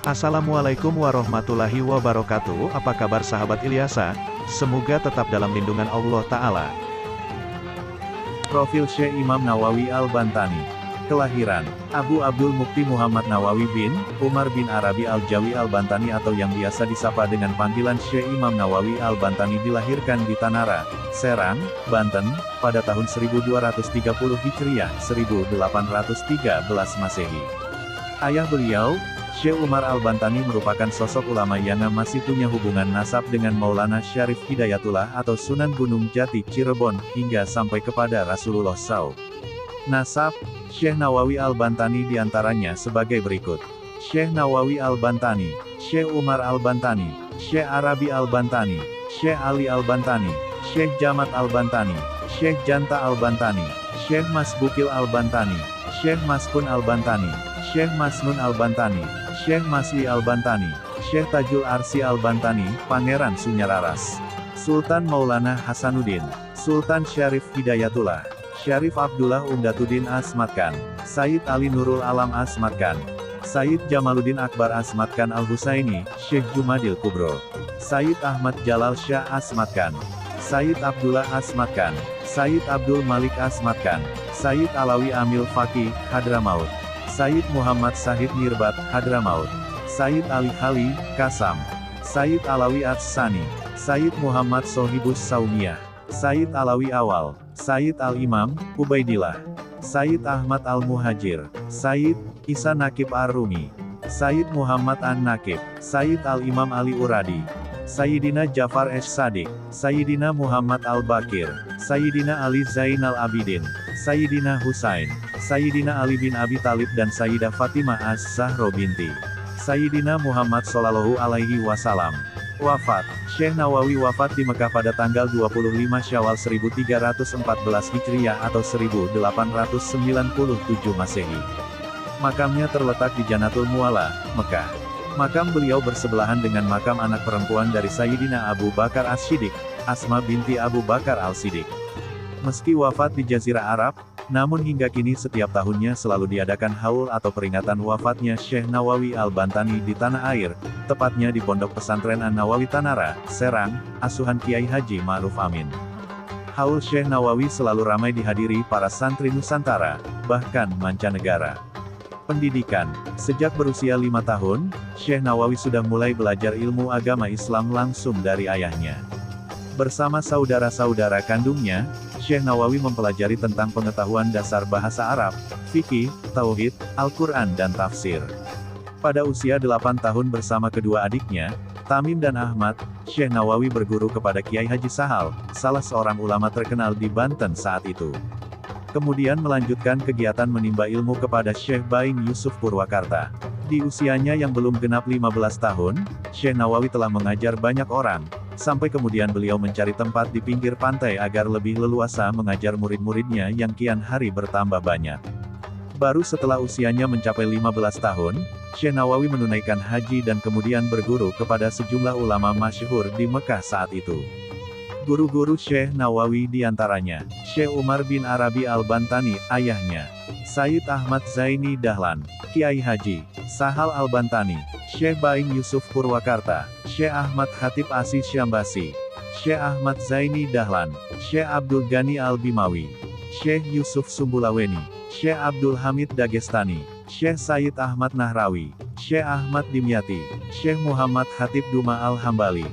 Assalamualaikum warahmatullahi wabarakatuh. Apa kabar sahabat Ilyasa? Semoga tetap dalam lindungan Allah Ta'ala. Profil Syekh Imam Nawawi Al-Bantani. Kelahiran: Abu Abdul Mukti Muhammad Nawawi bin Umar bin Arabi Al-Jawi Al-Bantani atau yang biasa disapa dengan panggilan Syekh Imam Nawawi Al-Bantani dilahirkan di Tanara, Serang, Banten, pada tahun 1230 Hijriah, 1813 Masehi. Ayah beliau, Syekh Umar Al-Bantani merupakan sosok ulama yang masih punya hubungan nasab dengan Maulana Syarif Hidayatullah atau Sunan Gunung Jati Cirebon, hingga sampai kepada Rasulullah SAW. Nasab Syekh Nawawi Al-Bantani diantaranya sebagai berikut: Syekh Nawawi Al-Bantani, Syekh Umar Al-Bantani, Syekh Arabi Al-Bantani, Syekh Ali Al-Bantani, Syekh Jamat Al-Bantani, Syekh Janta Al-Bantani, Syekh Masbukil Al-Bantani, Syekh Maskun Al-Bantani, Syekh Masnun Al-Bantani, Syekh Maswi Al-Bantani, Syekh Tajul Arsi Al-Bantani, Pangeran Sunyararas, Sultan Maulana Hasanuddin, Sultan Syarif Hidayatullah, Syarif Abdullah Umdatuddin Asmatkan, Sayyid Ali Nurul Alam Asmatkan, Sayyid Jamaluddin Akbar Asmatkan Al-Husaini, Syekh Jumadil Kubro, Sayyid Ahmad Jalal Syah Asmatkan, Sayyid Abdullah Asmatkan, Sayyid Abdul Malik Asmatkan, Sayyid Alawi Amil Faqih, Hadramaut, Sayyid Muhammad Sahid Nirbat, Hadramaut, Sayyid Ali Khali, Kasam, Sayyid Alawi Atsani, Sayyid Muhammad Sohibus Saumiyah, Sayyid Alawi Awal, Sayyid Al-Imam, Ubaidillah, Sayyid Ahmad Al-Muhajir, Sayyid Isa Nakib Ar-Rumi, Sayyid Muhammad An-Nakib, Sayyid Al-Imam Ali Uradi, Sayyidina Jafar Sadik, Sayyidina Muhammad Al-Bakir, Sayyidina Ali Zainal Abidin, Sayyidina Husain, Sayyidina Ali bin Abi Talib dan Sayyidah Fatimah Az-Zahra binti Sayyidina Muhammad Shallallahu Alaihi Wasallam. Wafat: Syekh Nawawi wafat di Mekah pada tanggal 25 Syawal 1314 Hijriah atau 1897 Masehi. Makamnya terletak di Janatul Mu'alla, Mekah. Makam beliau bersebelahan dengan makam anak perempuan dari Sayyidina Abu Bakar As-Siddiq, Asma binti Abu Bakar Al-Siddiq. Meski wafat di Jazirah Arab, namun hingga kini setiap tahunnya selalu diadakan haul atau peringatan wafatnya Syekh Nawawi Al-Bantani di tanah air, tepatnya di Pondok Pesantren An-Nawawi Tanara, Serang, asuhan Kiai Haji Ma'ruf Amin. Haul Syekh Nawawi selalu ramai dihadiri para santri Nusantara, bahkan mancanegara. Pendidikan: sejak berusia 5 tahun, Syekh Nawawi sudah mulai belajar ilmu agama Islam langsung dari ayahnya. Bersama saudara-saudara kandungnya, Syekh Nawawi mempelajari tentang pengetahuan dasar bahasa Arab, fikih, tauhid, Al-Quran dan tafsir. Pada usia 8 tahun bersama kedua adiknya, Tamim dan Ahmad, Syekh Nawawi berguru kepada Kiai Haji Sahal, salah seorang ulama terkenal di Banten saat itu. Kemudian melanjutkan kegiatan menimba ilmu kepada Syekh Baing Yusuf Purwakarta. Di usianya yang belum genap 15 tahun, Syekh Nawawi telah mengajar banyak orang, sampai kemudian beliau mencari tempat di pinggir pantai agar lebih leluasa mengajar murid-muridnya yang kian hari bertambah banyak. Baru setelah usianya mencapai 15 tahun, Syekh Nawawi menunaikan haji dan kemudian berguru kepada sejumlah ulama masyhur di Mekah saat itu. Guru-guru Syekh Nawawi diantaranya, Syekh Umar bin Arabi Al-Bantani, ayahnya, Sayyid Ahmad Zaini Dahlan, Kiai Haji Sahal Al-Bantani, Syekh Baing Yusuf Purwakarta, Syekh Ahmad Khatib Asi Syambasi, Syekh Ahmad Zaini Dahlan, Syekh Abdul Ghani Al-Bimawi, Syekh Yusuf Sumbulaweni, Syekh Abdul Hamid Dagestani, Syekh Sayyid Ahmad Nahrawi, Syekh Ahmad Dimyati, Syekh Muhammad Khatib Duma Al-Hambali,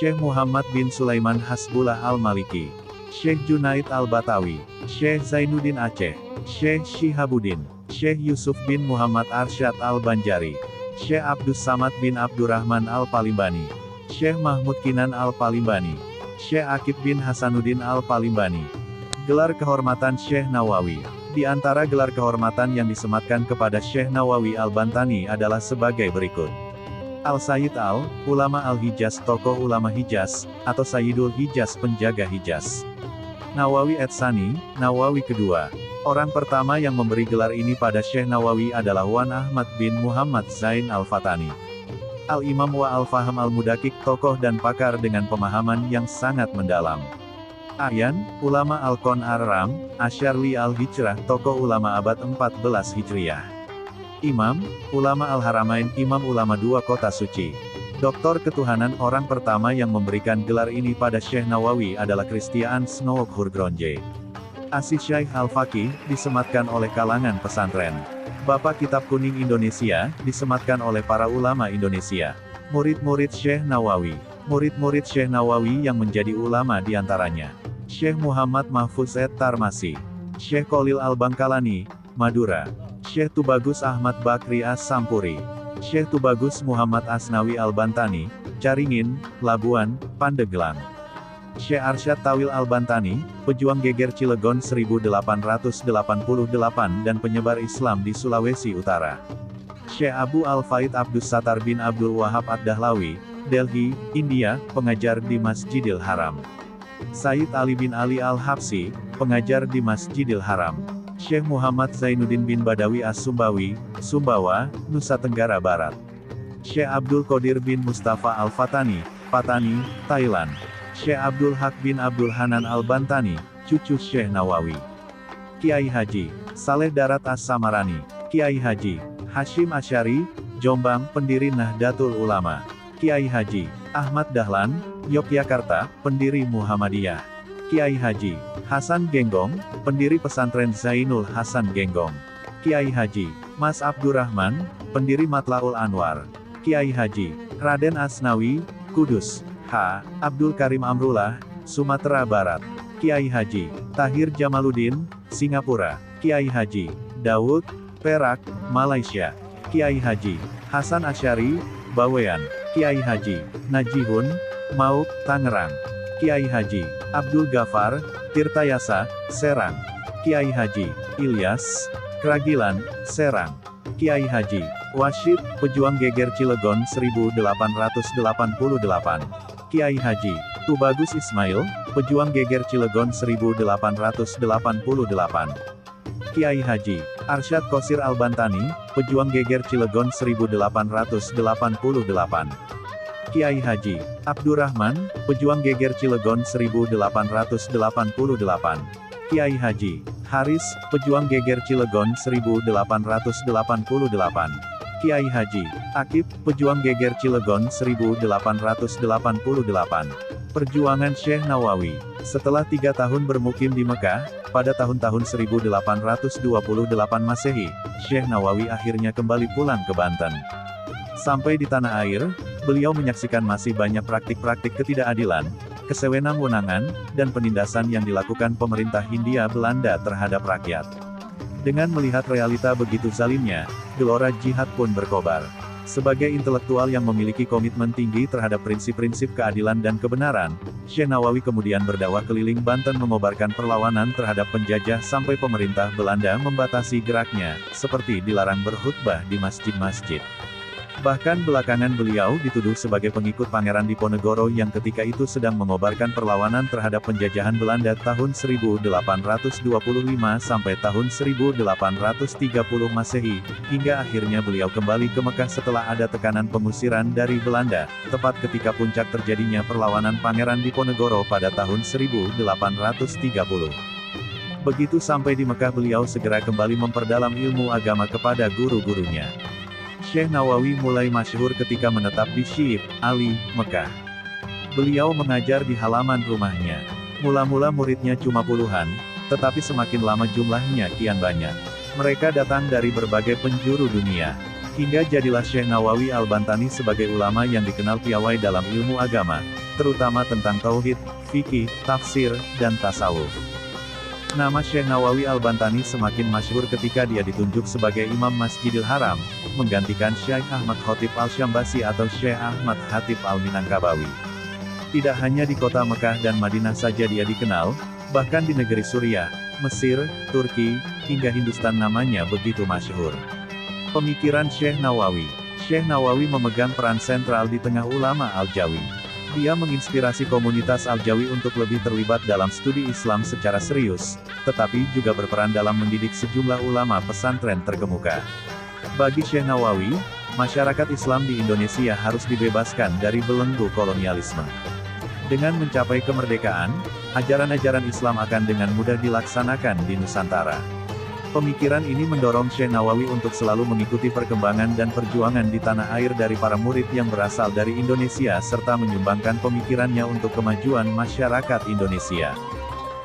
Syekh Muhammad bin Sulaiman Hasbullah Al-Maliki, Syekh Junaid Al-Batawi, Syekh Zainuddin Aceh, Syekh Shihabuddin, Syekh Yusuf bin Muhammad Arsyad Al-Banjari, Syekh Abdus Samad bin Abdurrahman Al-Palimbani, Syekh Mahmud Kinan Al-Palimbani, Syekh Akib bin Hasanuddin Al-Palimbani. Gelar kehormatan Syekh Nawawi. Di antara gelar kehormatan yang disematkan kepada Syekh Nawawi Al-Bantani adalah sebagai berikut: Al-Sayyid Al-Ulama Al-Hijaz, tokoh ulama Hijaz, atau Sayyidul Hijaz, penjaga Hijaz. Nawawi Etsani, Nawawi kedua. Orang pertama yang memberi gelar ini pada Syekh Nawawi adalah Wan Ahmad bin Muhammad Zain Al-Fatani. Al-Imam wa Al-Faham Al-Mudakik, tokoh dan pakar dengan pemahaman yang sangat mendalam. Ayan, ulama Al-Qon Ar-Ram, Asyarli Al-Hijrah, tokoh ulama abad 14 Hijriah. Imam, ulama Al-Haramain, Imam ulama dua kota suci. Doktor ketuhanan orang pertama yang memberikan gelar ini pada Syekh Nawawi adalah Christiaan Snook Hurgronje. Asi Syekh Al-Faqih, disematkan oleh kalangan pesantren. Bapak Kitab Kuning Indonesia, disematkan oleh para ulama Indonesia. Murid-murid Syekh Nawawi. Murid-murid Syekh Nawawi yang menjadi ulama diantaranya. Syekh Muhammad Mahfuz Tarmasi. Syekh Khalil Al-Bangkalani, Madura. Syekh Tubagus Ahmad Bakri As-Sampuri. Syekh Tubagus Muhammad Asnawi Al-Bantani, Caringin, Labuan, Pandeglang. Syekh Arsyad Tawil Al-Bantani, pejuang geger Cilegon 1888 dan penyebar Islam di Sulawesi Utara. Syekh Abu Al-Faid Abdus Satar bin Abdul Wahab Ad-Dahlawi, Delhi, India, pengajar di Masjidil Haram. Said Ali bin Ali Al-Habsi, pengajar di Masjidil Haram. Syekh Muhammad Zainuddin bin Badawi As-Sumbawi, Sumbawa, Nusa Tenggara Barat. Syekh Abdul Qadir bin Mustafa Al-Fatani, Patani, Thailand. Syekh Abdul Haq bin Abdul Hanan Al-Bantani, cucu Syekh Nawawi. Kiai Haji Saleh Darat As-Samarani. Kiai Haji Hashim Asyari, Jombang, pendiri Nahdlatul Ulama. Kiai Haji Ahmad Dahlan, Yogyakarta, pendiri Muhammadiyah. Kiai Haji Hasan Genggong, pendiri pesantren Zainul Hasan Genggong. Kiai Haji Mas Abdurrahman, pendiri Matlaul Anwar. Kiai Haji Raden Asnawi, Kudus. H. Abdul Karim Amrullah, Sumatera Barat. Kiai Haji Tahir Jamaluddin, Singapura. Kiai Haji Daud, Perak, Malaysia. Kiai Haji Hasan Asyari, Bawean. Kiai Haji Najihun, Mauk, Tangerang. Kiai Haji Abdul Ghafar, Tirtayasa, Serang. Kiai Haji Ilyas, Kragilan, Serang. Kiai Haji Washid, pejuang geger Cilegon 1888. Kiai Haji Tubagus Ismail, pejuang geger Cilegon 1888. Kiai Haji Arsyad Qosir Al-Bantani, pejuang geger Cilegon 1888. Kiai Haji Abdurrahman, pejuang geger Cilegon 1888. Kiai Haji Haris, pejuang geger Cilegon 1888. Kiai Haji Akib, pejuang geger Cilegon 1888. Perjuangan Syekh Nawawi. Setelah 3 tahun bermukim di Mekah, pada tahun-tahun 1828 Masehi, Syekh Nawawi akhirnya kembali pulang ke Banten. Sampai di tanah air, beliau menyaksikan masih banyak praktik-praktik ketidakadilan, kesewenang-wenangan, dan penindasan yang dilakukan pemerintah Hindia Belanda terhadap rakyat. Dengan melihat realita begitu zalimnya, gelora jihad pun berkobar. Sebagai intelektual yang memiliki komitmen tinggi terhadap prinsip-prinsip keadilan dan kebenaran, Syekh Nawawi kemudian berdakwah keliling Banten mengobarkan perlawanan terhadap penjajah sampai pemerintah Belanda membatasi geraknya, seperti dilarang berkhutbah di masjid-masjid. Bahkan belakangan beliau dituduh sebagai pengikut Pangeran Diponegoro yang ketika itu sedang mengobarkan perlawanan terhadap penjajahan Belanda tahun 1825 sampai tahun 1830 Masehi, hingga akhirnya beliau kembali ke Mekah setelah ada tekanan pengusiran dari Belanda, tepat ketika puncak terjadinya perlawanan Pangeran Diponegoro pada tahun 1830. Begitu sampai di Mekah beliau segera kembali memperdalam ilmu agama kepada guru-gurunya. Syekh Nawawi mulai masyhur ketika menetap di Syib, Ali, Mekah. Beliau mengajar di halaman rumahnya. Mula-mula muridnya cuma puluhan, tetapi semakin lama jumlahnya kian banyak. Mereka datang dari berbagai penjuru dunia. Hingga jadilah Syekh Nawawi Al-Bantani sebagai ulama yang dikenal piawai dalam ilmu agama, terutama tentang tauhid, fikih, tafsir, dan tasawuf. Nama Syekh Nawawi Al-Bantani semakin masyhur ketika dia ditunjuk sebagai Imam Masjidil Haram, menggantikan Syekh Ahmad Khotib Al-Syambasi atau Syekh Ahmad Khatib Al-Minangkabawi. Tidak hanya di kota Mekah dan Madinah saja dia dikenal, bahkan di negeri Suriah, Mesir, Turki, hingga Hindustan namanya begitu masyhur. Pemikiran Syekh Nawawi. Syekh Nawawi memegang peran sentral di tengah ulama Al-Jawi. Dia menginspirasi komunitas Al-Jawi untuk lebih terlibat dalam studi Islam secara serius, tetapi juga berperan dalam mendidik sejumlah ulama pesantren terkemuka. Bagi Syekh Nawawi, masyarakat Islam di Indonesia harus dibebaskan dari belenggu kolonialisme. Dengan mencapai kemerdekaan, ajaran-ajaran Islam akan dengan mudah dilaksanakan di Nusantara. Pemikiran ini mendorong Syekh Nawawi untuk selalu mengikuti perkembangan dan perjuangan di tanah air dari para murid yang berasal dari Indonesia serta menyumbangkan pemikirannya untuk kemajuan masyarakat Indonesia.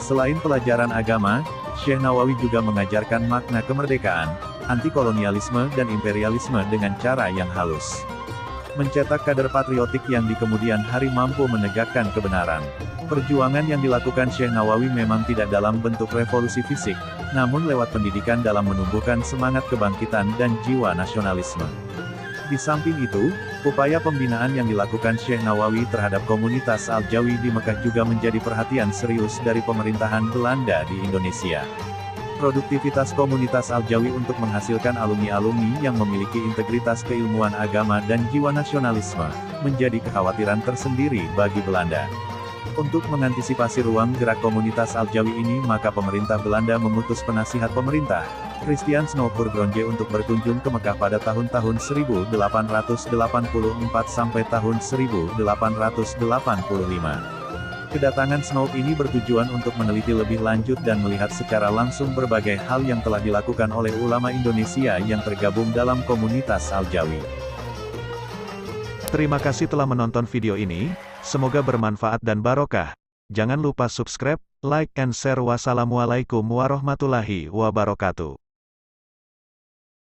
Selain pelajaran agama, Syekh Nawawi juga mengajarkan makna kemerdekaan, anti-kolonialisme dan imperialisme dengan cara yang halus. Mencetak kader patriotik yang di kemudian hari mampu menegakkan kebenaran. Perjuangan yang dilakukan Syekh Nawawi memang tidak dalam bentuk revolusi fisik, namun lewat pendidikan dalam menumbuhkan semangat kebangkitan dan jiwa nasionalisme. Di samping itu, upaya pembinaan yang dilakukan Syekh Nawawi terhadap komunitas Al-Jawi di Mekah juga menjadi perhatian serius dari pemerintahan Belanda di Indonesia. Produktivitas komunitas Al-Jawi untuk menghasilkan alumni-alumni yang memiliki integritas keilmuan agama dan jiwa nasionalisme, menjadi kekhawatiran tersendiri bagi Belanda. Untuk mengantisipasi ruang gerak komunitas Al-Jawi ini, maka pemerintah Belanda mengutus penasihat pemerintah, Christian Snouvergronje untuk berkunjung ke Mekah pada tahun-tahun 1884 sampai tahun 1885. Kedatangan Snow ini bertujuan untuk meneliti lebih lanjut dan melihat secara langsung berbagai hal yang telah dilakukan oleh ulama Indonesia yang tergabung dalam komunitas Al-Jawi. Terima kasih telah menonton video ini, semoga bermanfaat dan barokah. Jangan lupa subscribe, like and share. Wassalamualaikum warahmatullahi wabarakatuh.